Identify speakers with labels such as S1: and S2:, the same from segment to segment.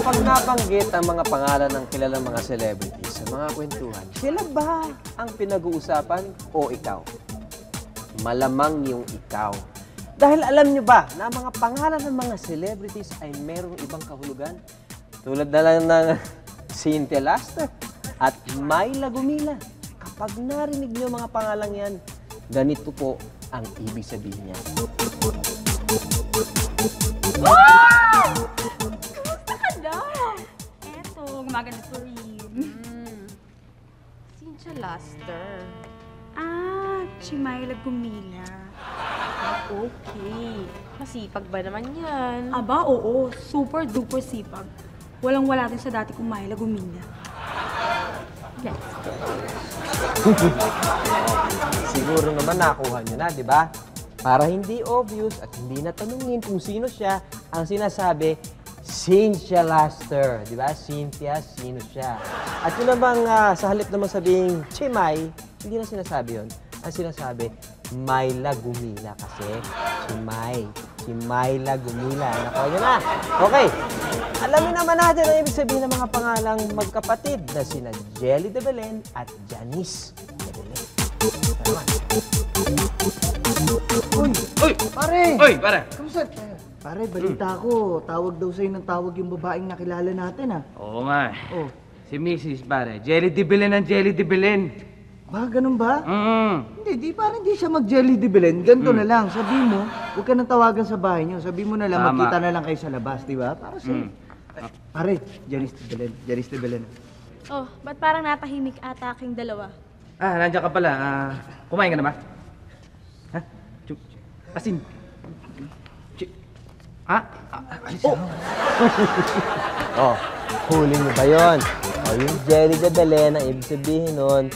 S1: Kapag nabanggit ang mga pangalan ng kilalang mga celebrities sa mga kwentuhan, sila ba ang pinag-uusapan o ikaw? Malamang yung ikaw. Dahil alam nyo ba na ang mga pangalan ng mga celebrities ay merong ibang kahulugan? Tulad na lang ng Cynthia Luster at Myla Gumila. Kapag narinig nyo mga pangalang yan, ganito po ang ibig sabihin niya.
S2: Wow! Kumusta ka daw? Eto, gumaganda po rin.
S3: Cynthia Luster.
S2: Si Myla Gumila.
S3: Okay. Masipag ba naman yan?
S2: Aba, oo. Super duper sipag. Walang-wala din sa dati kong Myla Gumila.
S3: Let's go.
S1: Siguro naman nakuha nyo na, di ba? Para hindi obvious at hindi natanungin kung sino siya, ang sinasabi, Cynthia Luster. Di ba? Cynthia, sino siya? At yun namang sa halip naman sabing Chimay, hindi na sinasabi yun. Ang sinasabi, Myla Gumila kasi si Myla Gumila. Nakuha nyo na. Okay. Alamin naman natin ang ibig sabihin ng mga pangalang magkapatid na sina Jelly de Belen at Janice de Belen.
S4: Uy! Pare!
S5: Uy, pare!
S4: Kamusta? Pare, balita ko. Tawag daw sa'yo ng tawag yung babaeng nakilala natin,
S5: Oo nga.
S4: Oh.
S5: Si Mrs. pare. Jelly de Belen ang Jelly de Belen.
S4: Ba, ganun ba?
S5: Mm.
S4: Parang hindi siya mag-jelly de Belen. Ganito na lang. Sabi mo, huwag ka nang tawagan sa bahay niyo. Sabi mo na lang,
S5: Tama.
S4: magkita na lang kayo sa labas, di ba? Para sa'yo. Pare, Janice de Belen. Janice de Belen.
S2: Oh, ba't parang natahimik ata aking dalawa?
S5: Nandiyan ka pala. Kumain ka na ba? Ha? Asin.
S1: Oh, huli nyo ba yun? Oh, yung Jelly de Belen, ang ibig sabihin nun,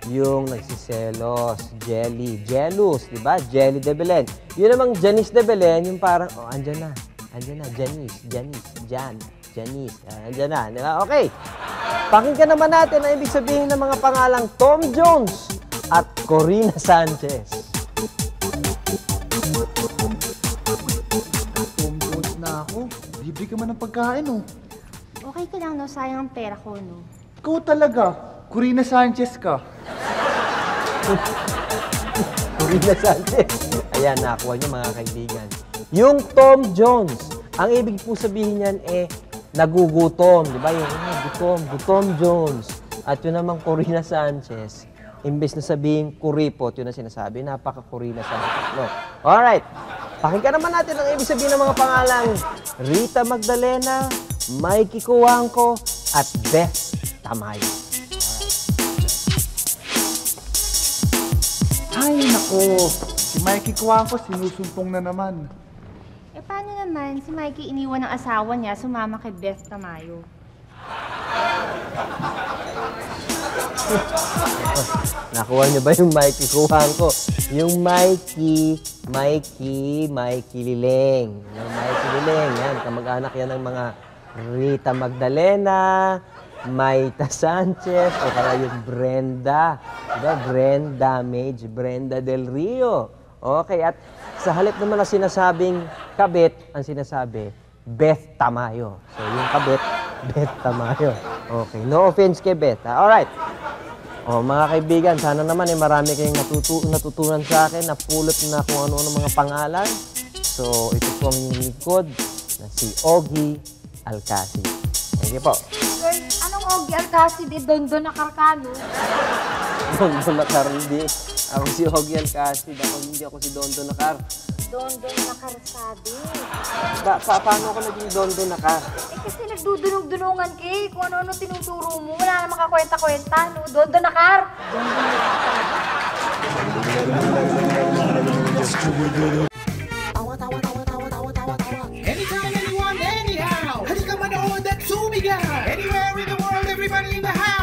S1: yung nagsiselos, jelly, jealous, di ba? Jelly de Belen. Yun namang Janice de Belen, yung parang, oh, andyan na, Janice, Jan, Janice, andyan na, di ba? Okay, pakinggan naman natin ang ibig sabihin ng mga pangalang Tom Jones at Corina Sanchez.
S4: Tom Jones na ako. Libre ka man ng pagkain, oh.
S3: Okay ka lang, no? Sayang ang pera ko, no?
S4: Ikaw talaga. Corina Sanchez ka.
S1: Corina Sanchez. Ayan, nakuha niyo mga kaibigan. Yung Tom Jones, ang ibig po sabihin niyan nagugutom. Di ba? Yung gutom Jones. At yun namang Corina Sanchez, imbes na sabihin kuripot, yun ang sinasabi, napaka-Corina Sanchez. No? Alright. Pakinggan naman natin ang ibig sabihin ng mga pangalang Rita Magdalena, Mikey Cuangco, at Beth Tamayo.
S4: Ay, nako. Si Mikey Cuangco, sinusumpong na naman.
S3: Paano naman si Mikey iniwan ng asawa niya, sumama kay Beth Tamayo?
S1: Nakuha niyo ba yung Mikey Cuangco? Yung Mikey Liling. Yung Mikey Liling, yan. Kamag-anak yan ng mga Rita Magdalena, Maita Sanchez, o kaya yung Brenda. Diba? Brenda Mage, Brenda Del Rio. Okay, at sa halip naman na sinasabing kabit, ang sinasabi, Beth Tamayo. So, yung kabit, Beth Tamayo. Okay, no offense kay Beth. Alright. O, mga kaibigan, sana naman marami kayong natutunan sa akin, napulot na kung ano-ano mga pangalan. So, ito po ang inyong likod na si Ogie Alcacid. Thank you po.
S3: Sir, anong Ogie Alcacid? Dondo na Karkano?
S1: Dondo Nakar, hindi. Ako si Ogie Alcacid. Hindi ako si Dondo Nakar.
S3: Dondo na Karsabi.
S1: Paano ako naging Dondo Nakar?
S3: Kasi nagdudunong-dunungan kay kung ano-ano tinuturo mo. Wala na makakwenta-kwenta, no? Dondo na Kar!
S6: Anytime, anyone, anyhow. Halika manood at sumigaw. Anywhere in the world, everybody in the house.